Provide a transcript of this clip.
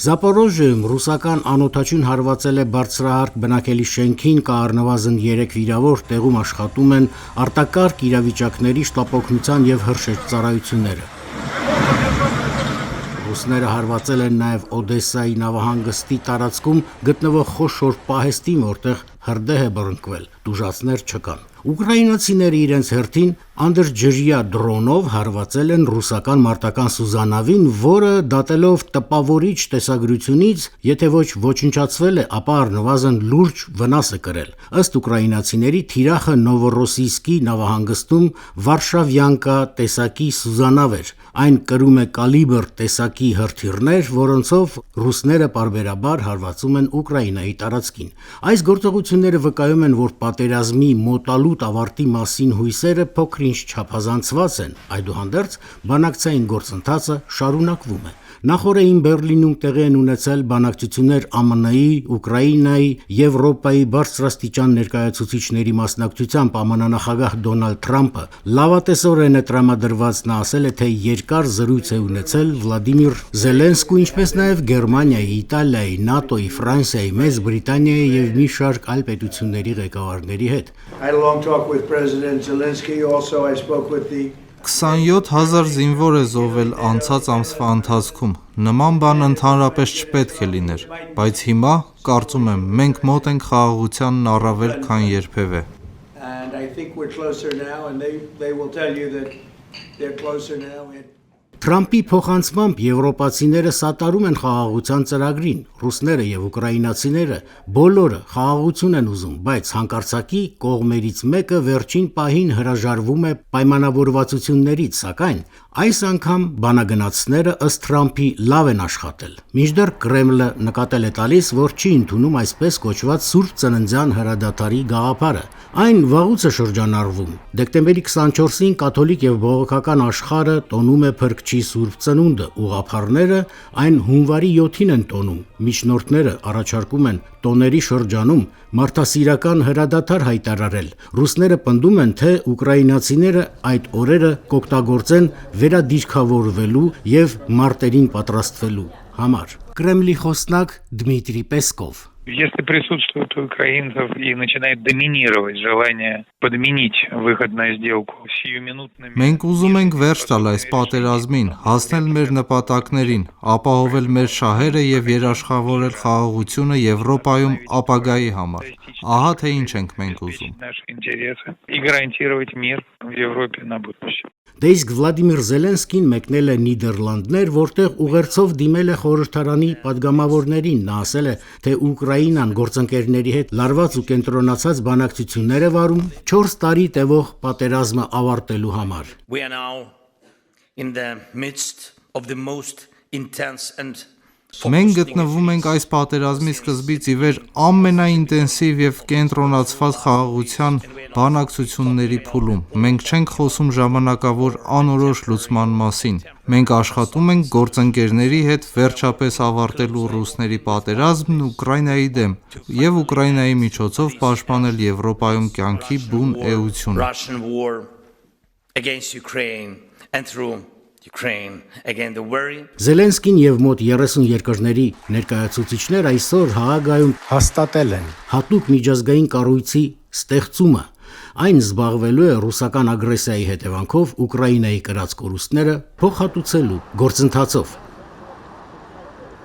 Զապորոժիայում ռուսական անօդաչուն հարվածել է բարձրահարկ բնակելի շենքին, կա առնվազն 3 վիրավոր, տեղում աշխատում են արտակարգ իրավիճակների շտապօգնության և հրշեջծառայությունները։ Ռուսները հարվածել են նաև Օդեսայի նավահանգստի տարածքում գտնվող խոշոր պահեստին, որտեղ հրդեհ է բռնկվել, տուժածներ չկան։ Ուկրաինացիները իրենց հերթին անդրջրյա դրոնով հարվածել են ռուսական մարտական սուզանավին, որը դատելով տպավորիչ տեսագրությունից, եթե ոչ ոչնչացվել է, ապա առնվազն լուրջ վնաս է կրել։ Ըստ ուկրաինացիների, թիրախը Նովորոսիյսկի նավահանգստում Վարշավյանկա տեսակի սուզանավ էր։ Այն կրում է կալիբր տեսակի հրթիռներ, որոնցով ռուսները պարբերաբար հարվածում են Ուկրաինայի տարածքին։ Այս գործողությունները վկայում են, որ պատերազմի մոտալուտ ավարտի մասին հույսերը փոքր-ինչ չափազանցված են, այդուհանդերձ բանակցային գործընթացը շարունակվում է։ Նախորդին Բեռլինում տեղի են ունեցել բանակցություններ ԱՄՆ-ի, Ուկրաինայի, Եվրոպայի բարձրաստիճան ներկայացուցիչների մասնակցությամբ ԱՄՆ-նախագահ Դոնալդ Թրամփը լավատեսորեն է տրամադրված, նա ասել է, թե երկար զրույց է ունեցել Վլադիմիր Զելենսկու, ինչպես նաև Գերմանիայի, Իտալիայի, ՆԱՏՕ-ի, Ֆրանսիայի, Մեծ Բրիտանիայի և մի շարք այլ պետությունների ղեկավարների հետ։ 27,000 զինվոր է զոհվել անցած ամսվա ընթացքում, նման բան ընդհանրապես չպետք է լիներ, բայց հիմա, կարծում եմ, մենք մոտ ենք խաղաղությանն առավել քան երբևէ։ Թրամփի փոխանցմամբ եվրոպացիները սատարում են խաղաղության ծրագրին, ռուսները և ուկրաինացիները բոլորը խաղաղություն են ուզում, բայց հանկարծակի կողմերից մեկը վերջին պահին հրաժարվում է պայմանավորվածություններից, սակայն այս անգամ բանագնացները ըստ Թրամփի լավ են աշխատել։ Մինչդեռ Կրեմլը նկատել է տալիս, որ չի ընդունում այսպես կոչված Սուրբ Ծննդյան հրադադարի գաղափարը։ Այն վաղուց է շրջանառվում։ Դեկտեմբերի 24-ին կաթոլիկ և բողոքական աշխարհը տոնում է Փրկչի Սուրբ Ծնունդը, ուղղափառները այն հունվարի 7-ին են տոնում։ Միջնորդները առաջարկում են տոների շրջանում մարդասիրական հրադադար հայտարարել։ Ռուսները պնդում են, թե ուկրաինացիները այդ օրերը կօգտագործեն վերադիրքավորվելու և մարտերին պատրաստվելու համար։ Կրեմլի խոսնակ Դմիտրի Պեսկով. Если присутствует у украинцев и начинает доминировать желание подменить выход на сделку сиюминутными... Մենք ուզում ենք վերջ տալ այս պատերազմին, հասնել մեր նպատակներին, ապահովել մեր շահերը և երաշխավորել խաղաղությունը Եվրոպայում ապագայի համար։ Ահա թե ինչ ենք մենք ուզում։ И гарантировать мир в Европе на будущее. Դե իսկ Վլադիմիր Զելենսկին մեկնել է Նիդերլանդներ, որտեղ ուղերձով դիմել է խորհրդարանի падգամավորներին։ Նա ասել է, թե Ուկրաինան գործընկերների հետ լարված ու կենտրոնացած բանակցություններ է վարում 4 տարի տևող պատերազմը ավարտելու համար։ We are now in the midst of the most intense and Մենք գտնվում ենք այս պատերազմի սկզբից ի վեր ամենաինտենսիվ և կենտրոնացված խաղաղության բանակցությունների փուլում։ Մենք չենք խոսում ժամանակավոր անորոշ լուծման մասին։ Մենք աշխատում ենք գործընկերների հետ վերջապես ավարտելու ռուսների պատերազմն Ուկրաինայի դեմ և Ուկրաինայի միջոցով պաշտպանել Եվրոպայում կյանքի բուն էությունը։ Զելենսկին և մոտ 30 երկրների ներկայացուցիչներ այսօր Հաագայում հաստատել են հատուկ միջազգային կառույցի ստեղծումը։ Այն զբաղվելու է ռուսական ագրեսիայի հետևանքով Ուկրաինայի կրած կորուստները փոխհատուցելու գործընթացով։